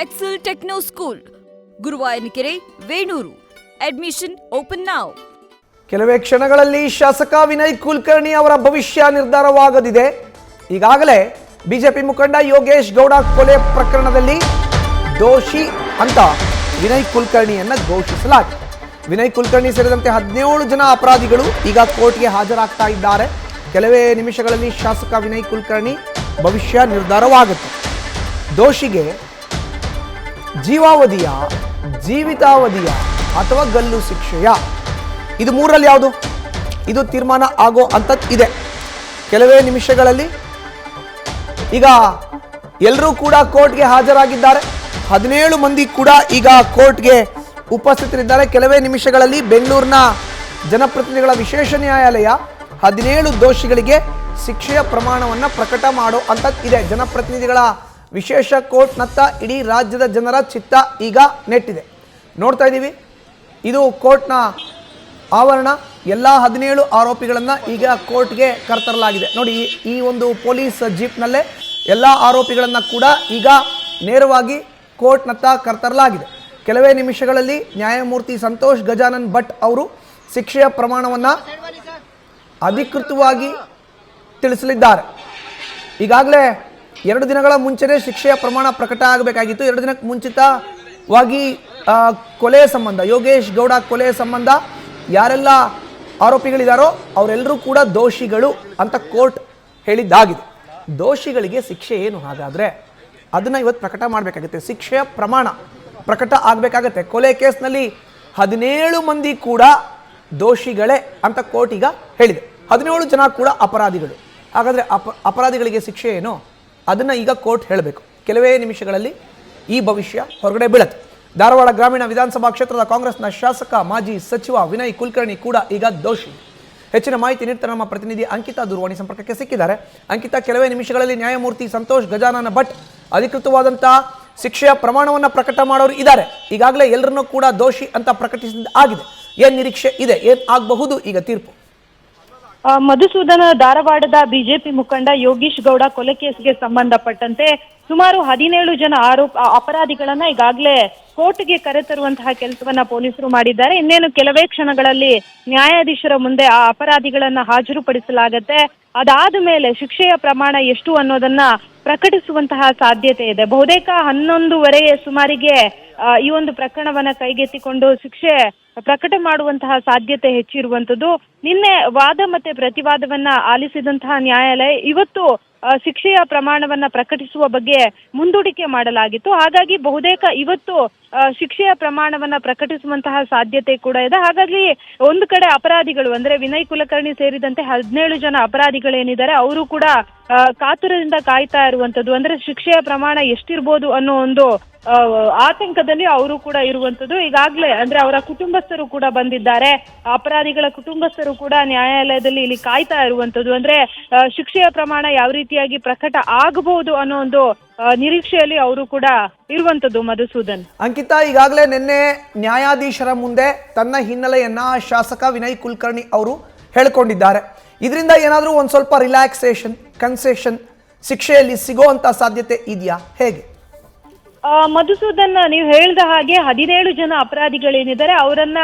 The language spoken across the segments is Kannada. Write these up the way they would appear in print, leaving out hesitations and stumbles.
Excel Techno School, Guruvayanakere, Venur. Admission open now. ಕೆಲವೇ ಕ್ಷಣಗಳಲ್ಲಿ ಶಾಸಕ ವಿನಯ್ ಕುಲಕರ್ಣಿ ಅವರ ಭವಿಷ್ಯ ನಿರ್ಧಾರವಾಗದಿದೆ. ಈಗಾಗಲೇ ಬಿಜೆಪಿ ಮುಖಂಡ ಯೋಗೇಶ್ ಗೌಡ ಕೊಲೆ ಪ್ರಕರಣದಲ್ಲಿ ದೋಷಿ ಅಂತ ವಿನಯ್ ಕುಲಕರ್ಣಿಯನ್ನ ಘೋಷಿಸಲಾಗಿದೆ. ವಿನಯ್ ಕುಲಕರ್ಣಿ ಸೇರಿದಂತೆ 17 ಜನ ಅಪರಾಧಿಗಳು ಈಗ ಕೋರ್ಟ್ಗೆ ಹಾಜರಾಗ್ತಾ ಇದ್ದಾರೆ. ಕೆಲವೇ ನಿಮಿಷಗಳಲ್ಲಿ ಶಾಸಕ ವಿನಯ್ ಕುಲಕರ್ಣಿ ಭವಿಷ್ಯ ನಿರ್ಧಾರವಾಗುತ್ತೆ. ದೋಷಿಗೆ ಜೀವಾವಧಿಯ, ಜೀವಿತಾವಧಿಯ ಅಥವಾ ಗಲ್ಲು ಶಿಕ್ಷೆಯ, ಇದು ಮೂರರಲ್ಲಿ ಯಾವುದು ಇದು ತೀರ್ಮಾನ ಆಗೋ ಅಂತದ್ದು ಇದೆ. ಕೆಲವೇ ನಿಮಿಷಗಳಲ್ಲಿ ಈಗ ಎಲ್ಲರೂ ಕೂಡ ಕೋರ್ಟ್ಗೆ ಹಾಜರಾಗಿದ್ದಾರೆ. 17 ಮಂದಿ ಕೂಡ ಈಗ ಕೋರ್ಟ್ಗೆ ಉಪಸ್ಥಿತರಿದ್ದಾರೆ. ಕೆಲವೇ ನಿಮಿಷಗಳಲ್ಲಿ ಬೆಂಗಳೂರಿನ ಜನಪ್ರತಿನಿಧಿಗಳ ವಿಶೇಷ ನ್ಯಾಯಾಲಯ 17 ದೋಷಿಗಳಿಗೆ ಶಿಕ್ಷೆಯ ಪ್ರಮಾಣವನ್ನು ಪ್ರಕಟ ಮಾಡೋ ಅಂತದ್ದು ಇದೆ. ಜನಪ್ರತಿನಿಧಿಗಳ ವಿಶೇಷ ಕೋರ್ಟ್ನತ್ತ ಇಡೀ ರಾಜ್ಯದ ಜನರ ಚಿತ್ತ ಈಗ ನೆಟ್ಟಿದೆ. ನೋಡ್ತಾ ಇದ್ದೀವಿ, ಇದು ಕೋರ್ಟ್ನ ಆವರಣ. ಎಲ್ಲ 17 ಆರೋಪಿಗಳನ್ನು ಈಗ ಕೋರ್ಟ್ಗೆ ಕರೆತರಲಾಗಿದೆ. ನೋಡಿ, ಈ ಒಂದು ಪೊಲೀಸ್ ಜೀಪ್ನಲ್ಲೇ ಎಲ್ಲ ಆರೋಪಿಗಳನ್ನು ಕೂಡ ಈಗ ನೇರವಾಗಿ ಕೋರ್ಟ್ನತ್ತ ಕರೆತರಲಾಗಿದೆ. ಕೆಲವೇ ನಿಮಿಷಗಳಲ್ಲಿ ನ್ಯಾಯಮೂರ್ತಿ ಸಂತೋಷ್ ಗಜಾನನ್ ಭಟ್ ಅವರು ಶಿಕ್ಷೆಯ ಪ್ರಮಾಣವನ್ನು ಅಧಿಕೃತವಾಗಿ ತಿಳಿಸಲಿದ್ದಾರೆ. ಈಗಾಗಲೇ 2 ದಿನಗಳ ಮುಂಚೆನೇ ಶಿಕ್ಷೆಯ ಪ್ರಮಾಣ ಪ್ರಕಟ ಆಗಬೇಕಾಗಿತ್ತು. 2 ದಿನಕ್ಕೆ ಮುಂಚಿತವಾಗಿ ಕೊಲೆ ಸಂಬಂಧ, ಯೋಗೇಶ್ ಗೌಡ ಕೊಲೆ ಸಂಬಂಧ ಯಾರೆಲ್ಲ ಆರೋಪಿಗಳಿದ್ದಾರೋ ಅವರೆಲ್ಲರೂ ಕೂಡ ದೋಷಿಗಳು ಅಂತ ಕೋರ್ಟ್ ಹೇಳಿದ್ದಾಗಿದೆ. ದೋಷಿಗಳಿಗೆ ಶಿಕ್ಷೆ ಏನು ಹಾಗಾದರೆ ಅದನ್ನು ಇವತ್ತು ಪ್ರಕಟ ಮಾಡಬೇಕಾಗುತ್ತೆ. ಶಿಕ್ಷೆಯ ಪ್ರಮಾಣ ಪ್ರಕಟ ಆಗಬೇಕಾಗತ್ತೆ. ಕೊಲೆ ಕೇಸ್ನಲ್ಲಿ 17 ಮಂದಿ ಕೂಡ ದೋಷಿಗಳೇ ಅಂತ ಕೋರ್ಟ್ ಈಗ ಹೇಳಿದೆ. 17 ಜನ ಕೂಡ ಅಪರಾಧಿಗಳು. ಹಾಗಾದರೆ ಅಪರಾಧಿಗಳಿಗೆ ಶಿಕ್ಷೆ ಏನು ಅದನ್ನು ಈಗ ಕೋರ್ಟ್ ಹೇಳಬೇಕು. ಕೆಲವೇ ನಿಮಿಷಗಳಲ್ಲಿ ಈ ಭವಿಷ್ಯ ಹೊರಗಡೆ ಬೀಳುತ್ತೆ. ಧಾರವಾಡ ಗ್ರಾಮೀಣ ವಿಧಾನಸಭಾ ಕ್ಷೇತ್ರದ ಕಾಂಗ್ರೆಸ್ನ ಶಾಸಕ ಮಾಜಿ ಸಚಿವ ವಿನಯ್ ಕುಲಕರ್ಣಿ ಕೂಡ ಈಗ ದೋಷಿ. ಹೆಚ್ಚಿನ ಮಾಹಿತಿ ನೀಡ್ತಾರೆ ನಮ್ಮ ಪ್ರತಿನಿಧಿ ಅಂಕಿತಾ ದೂರವಾಣಿ ಸಂಪರ್ಕಕ್ಕೆ ಸಿಕ್ಕಿದ್ದಾರೆ. ಅಂಕಿತಾ, ಕೆಲವೇ ನಿಮಿಷಗಳಲ್ಲಿ ನ್ಯಾಯಮೂರ್ತಿ ಸಂತೋಷ್ ಗಜಾನನ ಭಟ್ ಅಧಿಕೃತವಾದಂತಹ ಶಿಕ್ಷೆಯ ಪ್ರಮಾಣವನ್ನು ಪ್ರಕಟ ಮಾಡೋರು ಇದ್ದಾರೆ. ಈಗಾಗಲೇ ಎಲ್ಲರನ್ನೂ ಕೂಡ ದೋಷಿ ಅಂತ ಪ್ರಕಟಿಸಿದ ಆಗಿದೆ. ಏನ್ ನಿರೀಕ್ಷೆ ಇದೆ, ಏನ್ ಆಗಬಹುದು ಈಗ ತೀರ್ಪು? ಮಧುಸೂದನ, ಧಾರವಾಡದ ಬಿಜೆಪಿ ಮುಖಂಡ ಯೋಗೀಶ್ ಗೌಡ ಕೊಲೆ ಕೇಸ್ಗೆ ಸಂಬಂಧಪಟ್ಟಂತೆ ಸುಮಾರು 17 ಜನ ಅಪರಾಧಿಗಳನ್ನ ಈಗಾಗಲೇ ಕೋರ್ಟ್ಗೆ ಕರೆತರುವಂತಹ ಕೆಲಸವನ್ನ ಪೊಲೀಸರು ಮಾಡಿದ್ದಾರೆ. ಇನ್ನೇನು ಕೆಲವೇ ಕ್ಷಣಗಳಲ್ಲಿ ನ್ಯಾಯಾಧೀಶರ ಮುಂದೆ ಆ ಅಪರಾಧಿಗಳನ್ನ ಹಾಜರುಪಡಿಸಲಾಗತ್ತೆ. ಅದಾದ ಮೇಲೆ ಶಿಕ್ಷೆಯ ಪ್ರಮಾಣ ಎಷ್ಟು ಅನ್ನೋದನ್ನ ಪ್ರಕಟಿಸುವಂತಹ ಸಾಧ್ಯತೆ ಇದೆ. ಬಹುತೇಕ 11:30 ಸುಮಾರಿಗೆ ಈ ಒಂದು ಪ್ರಕರಣವನ್ನ ಕೈಗೆತ್ತಿಕೊಂಡು ಶಿಕ್ಷೆ ಪ್ರಕಟ ಮಾಡುವಂತಹ ಸಾಧ್ಯತೆ ಹೆಚ್ಚಿರುವಂತದ್ದು. ನಿನ್ನೆ ವಾದ ಮತ್ತೆ ಪ್ರತಿವಾದವನ್ನ ಆಲಿಸಿದಂತಹ ನ್ಯಾಯಾಲಯ ಇವತ್ತು ಶಿಕ್ಷೆಯ ಪ್ರಮಾಣವನ್ನ ಪ್ರಕಟಿಸುವ ಬಗ್ಗೆ ಮುಂದೂಡಿಕೆ ಮಾಡಲಾಗಿತ್ತು. ಹಾಗಾಗಿ ಬಹುತೇಕ ಇವತ್ತು ಶಿಕ್ಷೆಯ ಪ್ರಮಾಣವನ್ನ ಪ್ರಕಟಿಸುವಂತಹ ಸಾಧ್ಯತೆ ಕೂಡ ಇದೆ. ಹಾಗಾಗಿ ಒಂದು ಕಡೆ ಅಪರಾಧಿಗಳು ಅಂದ್ರೆ ವಿನಯ್ ಕುಲಕರ್ಣಿ ಸೇರಿದಂತೆ 17 ಜನ ಅಪರಾಧಿಗಳೇನಿದ್ದಾರೆ ಅವರು ಕೂಡ ಕಾತುರದಿಂದ ಕಾಯ್ತಾ ಇರುವಂತದ್ದು. ಅಂದ್ರೆ ಶಿಕ್ಷೆಯ ಪ್ರಮಾಣ ಎಷ್ಟಿರ್ಬೋದು ಅನ್ನೋ ಒಂದು ಆತಂಕದಲ್ಲಿ ಅವರು ಕೂಡ ಇರುವಂತದ್ದು. ಈಗಾಗಲೇ ಅಂದ್ರೆ ಅವರ ಕುಟುಂಬಸ್ಥರು ಕೂಡ ಬಂದಿದ್ದಾರೆ. ಅಪರಾಧಿಗಳ ಕುಟುಂಬಸ್ಥರು ಕೂಡ ನ್ಯಾಯಾಲಯದಲ್ಲಿ ಇಲ್ಲಿ ಕಾಯ್ತಾ ಇರುವಂತದ್ದು. ಅಂದ್ರೆ ಶಿಕ್ಷೆಯ ಪ್ರಮಾಣ ಯಾವ ರೀತಿಯಾಗಿ ಪ್ರಕಟ ಆಗಬಹುದು ಅನ್ನೋ ಒಂದು ನಿರೀಕ್ಷೆಯಲ್ಲಿ ಅವರು ಕೂಡ ಇರುವಂತದ್ದು. ಮಧುಸೂದನ್, ಅಂಕಿತಾ, ಈಗಾಗಲೇ ನಿನ್ನೆ ನ್ಯಾಯಾಧೀಶರ ಮುಂದೆ ತನ್ನ ಹಿನ್ನೆಲೆಯನ್ನ ಶಾಸಕ ವಿನಯ್ ಕುಲಕರ್ಣಿ ಅವರು ಹೇಳಿಕೊಂಡಿದ್ದಾರೆ. ಇದರಿಂದ ಏನಾದರೂ ಒಂದು ಸ್ವಲ್ಪ ರಿಲ್ಯಾಕ್ಸೇಷನ್, ಕನ್ಸೆಷನ್ ಶಿಕ್ಷೆಯಲ್ಲಿ ಸಿಗೋಂತ ಸಾಧ್ಯತೆ ಇದೆಯಾ, ಹೇಗೆ? ಮಧುಸೂದನ್, ನೀವು ಹೇಳಿದ ಹಾಗೆ 17 ಜನ ಅಪರಾಧಿಗಳೇನಿದ್ದಾರೆ ಅವರನ್ನ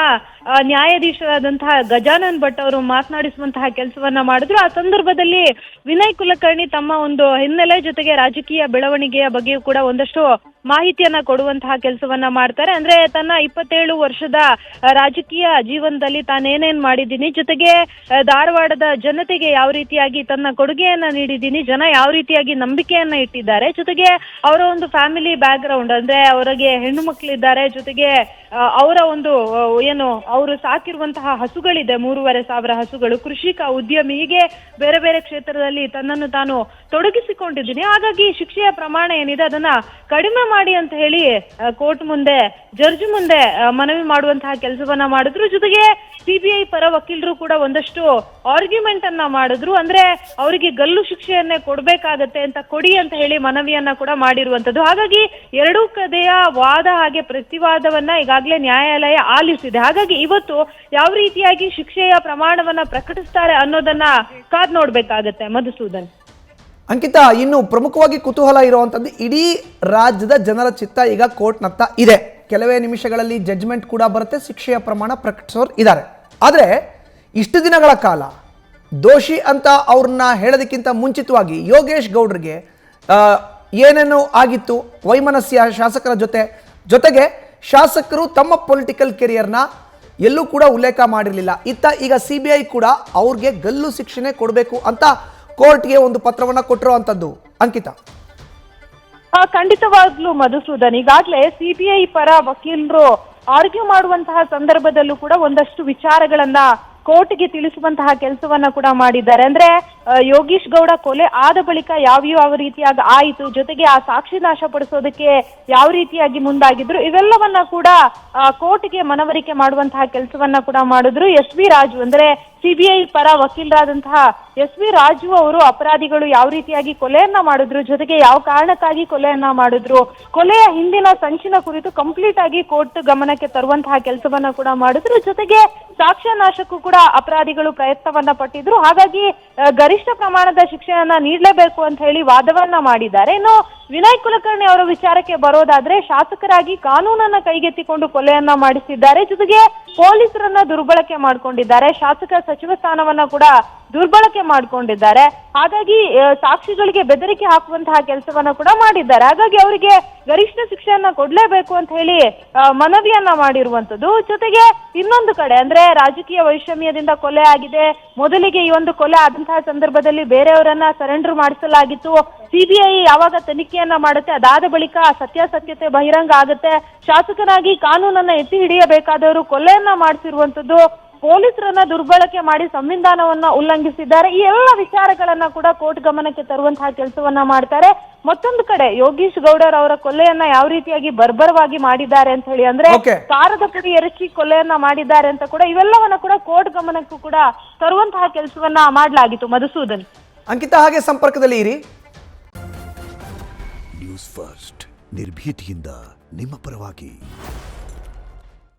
ನ್ಯಾಯಾಧೀಶರಾದಂತಹ ಗಜಾನನ್ ಭಟ್ ಅವರು ಮಾತನಾಡಿಸುವಂತಹ ಕೆಲಸವನ್ನ ಮಾಡಿದ್ರು. ಆ ಸಂದರ್ಭದಲ್ಲಿ ವಿನಯ್ ಕುಲಕರ್ಣಿ ತಮ್ಮ ಒಂದು ಹಿನ್ನೆಲೆ ಜೊತೆಗೆ ರಾಜಕೀಯ ಬೆಳವಣಿಗೆಯ ಬಗ್ಗೆಯೂ ಕೂಡ ಒಂದಷ್ಟು ಮಾಹಿತಿಯನ್ನ ಕೊಡುವಂತಹ ಕೆಲಸವನ್ನ ಮಾಡ್ತಾರೆ. ಅಂದ್ರೆ ತನ್ನ 27 ವರ್ಷದ ರಾಜಕೀಯ ಜೀವನದಲ್ಲಿ ತಾನೇನೇನ್ ಮಾಡಿದ್ದೀನಿ, ಜೊತೆಗೆ ಧಾರವಾಡದ ಜನತೆಗೆ ಯಾವ ರೀತಿಯಾಗಿ ತನ್ನ ಕೊಡುಗೆಯನ್ನ ನೀಡಿದ್ದೀನಿ, ಜನ ಯಾವ ರೀತಿಯಾಗಿ ನಂಬಿಕೆಯನ್ನ ಇಟ್ಟಿದ್ದಾರೆ, ಜೊತೆಗೆ ಅವರ ಒಂದು ಫ್ಯಾಮಿಲಿ ಬ್ಯಾಕ್ ಗ್ರೌಂಡ್ ಅಂದ್ರೆ ಅವರಿಗೆ ಹೆಣ್ಣು ಮಕ್ಕಳಿದ್ದಾರೆ, ಜೊತೆಗೆ ಅವರ ಒಂದು ಏನು ಅವರು ಸಾಕಿರುವಂತಹ ಹಸುಗಳಿದೆ, 3,500 ಹಸುಗಳು, ಕೃಷಿಕ, ಉದ್ಯಮಿ, ಹೀಗೆ ಬೇರೆ ಬೇರೆ ಕ್ಷೇತ್ರದಲ್ಲಿ ತನ್ನನ್ನು ತಾನು ತೊಡಗಿಸಿಕೊಂಡಿದ್ದೀನಿ. ಹಾಗಾಗಿ ಶಿಕ್ಷೆಯ ಪ್ರಮಾಣ ಏನಿದೆ ಅದನ್ನ ಕಡಿಮೆ ಮಾಡಿ ಅಂತ ಹೇಳಿ ಕೋರ್ಟ್ ಮುಂದೆ, ಜಡ್ಜ್ ಮುಂದೆ ಮನವಿ ಮಾಡುವಂತಹ ಕೆಲಸವನ್ನ ಮಾಡಿದ್ರು. ಜೊತೆಗೆ ಸಿಬಿಐ ಪರ ವಕೀಲರು ಕೂಡ ಒಂದಷ್ಟು ಆರ್ಗ್ಯುಮೆಂಟ್ ಅನ್ನ ಮಾಡಿದ್ರು. ಅಂದ್ರೆ ಅವರಿಗೆ ಗಲ್ಲು ಶಿಕ್ಷೆಯನ್ನೇ ಕೊಡ್ಬೇಕಾಗತ್ತೆ ಅಂತ ಕೊಡಿ ಅಂತ ಹೇಳಿ ಮನವಿಯನ್ನ ಕೂಡ ಮಾಡಿರುವಂತದ್ದು. ಹಾಗಾಗಿ ಎರಡೂ ಕಡೆಯ ವಾದ ಹಾಗೆ ಪ್ರತಿವಾದವನ್ನ ಈಗಾಗಲೇ ನ್ಯಾಯಾಲಯ ಆಲಿಸಿದೆ. ಹಾಗಾಗಿ ಇವತ್ತು ಯಾವ ರೀತಿಯಾಗಿ ಶಿಕ್ಷೆಯ ಪ್ರಮಾಣವನ್ನ ಪ್ರಕಟಿಸ್ತಾರೆ ಅನ್ನೋದನ್ನ ಕಾದ್ ನೋಡ್ಬೇಕಾಗತ್ತೆ. ಮಧುಸೂದನ್, ಅಂಕಿತಾ, ಇನ್ನು ಪ್ರಮುಖವಾಗಿ ಕುತೂಹಲ ಇರುವಂಥದ್ದು ಇಡೀ ರಾಜ್ಯದ ಜನರ ಚಿತ್ತ ಈಗ ಕೋರ್ಟ್ನತ್ತ ಇದೆ. ಕೆಲವೇ ನಿಮಿಷಗಳಲ್ಲಿ ಜಡ್ಜ್ಮೆಂಟ್ ಕೂಡ ಬರುತ್ತೆ, ಶಿಕ್ಷೆಯ ಪ್ರಮಾಣ ಪ್ರಕಟಿಸೋರು ಇದ್ದಾರೆ. ಆದರೆ ಇಷ್ಟು ದಿನಗಳ ಕಾಲ ದೋಷಿ ಅಂತ ಅವ್ರನ್ನ ಹೇಳೋದಕ್ಕಿಂತ ಮುಂಚಿತವಾಗಿ ಯೋಗೇಶ್ ಗೌಡ್ರಿಗೆ ಏನೇನು ಆಗಿತ್ತು ವೈಮನಸ್ಯ ಶಾಸಕರ ಜೊತೆಗೆ ಶಾಸಕರು ತಮ್ಮ ಪೊಲಿಟಿಕಲ್ ಕೆರಿಯರ್ನ ಎಲ್ಲೂ ಕೂಡ ಉಲ್ಲೇಖ ಮಾಡಿರಲಿಲ್ಲ. ಈಗ CBI ಕೂಡ ಅವ್ರಿಗೆ ಗಲ್ಲು ಶಿಕ್ಷೆ ಕೊಡಬೇಕು ಅಂತ ಕೋರ್ಟ್ಗೆ ಒಂದು ಪತ್ರವನ್ನು ಕೊಟ್ಟಿರುವಂಥದ್ದು. ಅಂಕಿತಾ, ಖಂಡಿತವಾಗ್ಲೂ ಮಧುಸೂದನ್, ಈಗಾಗಲೇ CBI ಪರ ವಕೀಲರು ಆರ್ಗ್ಯೂ ಮಾಡುವಂತಹ ಸಂದರ್ಭದಲ್ಲೂ ಕೂಡ ಒಂದಷ್ಟು ವಿಚಾರಗಳನ್ನ ಕೋರ್ಟ್ಗೆ ತಿಳಿಸುವಂತಹ ಕೆಲಸವನ್ನ ಕೂಡ ಮಾಡಿದ್ದಾರೆ. ಅಂದ್ರೆ ಯೋಗೀಶ್ ಗೌಡ ಕೊಲೆ ಆದ ಬಳಿಕ ಯಾವ ರೀತಿಯಾಗಿ ಆಯಿತು, ಜೊತೆಗೆ ಆ ಸಾಕ್ಷಿ ನಾಶಪಡಿಸೋದಕ್ಕೆ ಯಾವ ರೀತಿಯಾಗಿ ಮುಂದಾಗಿದ್ರು, ಇವೆಲ್ಲವನ್ನ ಕೂಡ ಕೋರ್ಟ್ಗೆ ಮನವರಿಕೆ ಮಾಡುವಂತಹ ಕೆಲಸವನ್ನ ಕೂಡ ಮಾಡಿದ್ರು. SV ರಾಜು ಅಂದ್ರೆ CBI ಪರ ವಕೀಲರಾದಂತಹ SV ರಾಜು ಅವರು ಅಪರಾಧಿಗಳು ಯಾವ ರೀತಿಯಾಗಿ ಕೊಲೆಯನ್ನ ಮಾಡಿದ್ರು, ಜೊತೆಗೆ ಯಾವ ಕಾರಣಕ್ಕಾಗಿ ಕೊಲೆಯನ್ನ ಮಾಡಿದ್ರು, ಕೊಲೆಯ ಹಿಂದಿನ ಸಂಚಿನ ಕುರಿತು ಕಂಪ್ಲೀಟ್ ಆಗಿ ಕೋರ್ಟ್ ಗಮನಕ್ಕೆ ತರುವಂತಹ ಕೆಲಸವನ್ನ ಕೂಡ ಮಾಡಿದ್ರು. ಜೊತೆಗೆ ಸಾಕ್ಷ್ಯ ನಾಶಕ್ಕೂ ಕೂಡ ಅಪರಾಧಿಗಳು ಪ್ರಯತ್ನವನ್ನ ಪಟ್ಟಿದ್ರು. ಹಾಗಾಗಿ ಗರಿಷ್ಠ ಪ್ರಮಾಣದ ಶಿಕ್ಷೆಯನ್ನ ನೀಡಲೇಬೇಕು ಅಂತ ಹೇಳಿ ವಾದವನ್ನ ಮಾಡಿದ್ದಾರೆ. ಇನ್ನು ವಿನಯ್ ಕುಲಕರ್ಣಿ ಅವರ ವಿಚಾರಕ್ಕೆ ಬರೋದಾದ್ರೆ, ಶಾಸಕರಾಗಿ ಕಾನೂನನ್ನ ಕೈಗೆತ್ತಿಕೊಂಡು ಕೊಲೆಯನ್ನ ಮಾಡಿಸಿದ್ದಾರೆ, ಜೊತೆಗೆ ಪೊಲೀಸರನ್ನ ದುರ್ಬಳಕೆ ಮಾಡ್ಕೊಂಡಿದ್ದಾರೆ, ಶಾಸಕ ಸಚಿವ ಸ್ಥಾನವನ್ನ ಕೂಡ ದುರ್ಬಳಕೆ ಮಾಡ್ಕೊಂಡಿದ್ದಾರೆ. ಹಾಗಾಗಿ ಸಾಕ್ಷಿಗಳಿಗೆ ಬೆದರಿಕೆ ಹಾಕುವಂತಹ ಕೆಲಸವನ್ನ ಕೂಡ ಮಾಡಿದ್ದಾರೆ. ಹಾಗಾಗಿ ಅವರಿಗೆ ಗರಿಷ್ಠ ಶಿಕ್ಷೆಯನ್ನ ಕೊಡ್ಲೇಬೇಕು ಅಂತ ಹೇಳಿ ಮನವಿಯನ್ನ ಮಾಡಿರುವಂತದ್ದು. ಜೊತೆಗೆ ಇನ್ನೊಂದು ಕಡೆ ಅಂದ್ರೆ ರಾಜಕೀಯ ವೈಷಮ್ಯದಿಂದ ಕೊಲೆ ಆಗಿದೆ. ಮೊದಲಿಗೆ ಈ ಒಂದು ಕೊಲೆ ಆದಂತಹ ಸಂದರ್ಭದಲ್ಲಿ ಬೇರೆಯವರನ್ನ ಸರೆಂಡರ್ ಮಾಡಿಸಲಾಗಿತ್ತು. CBI ಯಾವಾಗ ತನಿಖೆಯನ್ನ ಮಾಡುತ್ತೆ, ಅದಾದ ಬಳಿಕ ಸತ್ಯಾಸತ್ಯತೆ ಬಹಿರಂಗ ಆಗುತ್ತೆ. ಶಾಸಕನಾಗಿ ಕಾನೂನನ್ನ ಎತ್ತಿ ಹಿಡಿಯಬೇಕಾದವರು ಕೊಲೆಯನ್ನ ಮಾಡಿಸಿರುವಂತದ್ದು, ಪೊಲೀಸರನ್ನ ದುರ್ಬಳಕೆ ಮಾಡಿ ಸಂವಿಧಾನವನ್ನ ಉಲ್ಲಂಘಿಸಿದ್ದಾರೆ. ಈ ಎಲ್ಲ ವಿಚಾರಗಳನ್ನ ಕೂಡ ಕೋರ್ಟ್ ಗಮನಕ್ಕೆ ತರುವಂತಹ ಕೆಲಸವನ್ನ ಮಾಡ್ತಾರೆ. ಮತ್ತೊಂದು ಕಡೆ ಯೋಗೀಶ್ ಗೌಡರ್ ಅವರ ಕೊಲೆಯನ್ನ ಯಾವ ರೀತಿಯಾಗಿ ಬರ್ಬರವಾಗಿ ಮಾಡಿದ್ದಾರೆ ಅಂತ ಹೇಳಿ, ಅಂದ್ರೆ ಕಾರದ ಪುಡಿ ಎರಚಿ ಕೊಲೆಯನ್ನ ಮಾಡಿದ್ದಾರೆ ಅಂತ ಕೂಡ, ಇವೆಲ್ಲವನ್ನ ಕೂಡ ಕೋರ್ಟ್ ಗಮನಕ್ಕೂ ಕೂಡ ತರುವಂತಹ ಕೆಲಸವನ್ನ ಮಾಡಲಾಗಿತ್ತು. ಮಧುಸೂದನ್, ಅಂಕಿತಾ ಹಾಗೆ ಸಂಪರ್ಕದಲ್ಲಿ ಇರಿ. ನ್ಯೂಸ್ ಫಸ್ಟ್ ನಿರ್ಭೀತಿಯಿಂದ ನಿಮ್ಮ ಪರವಾಗಿ.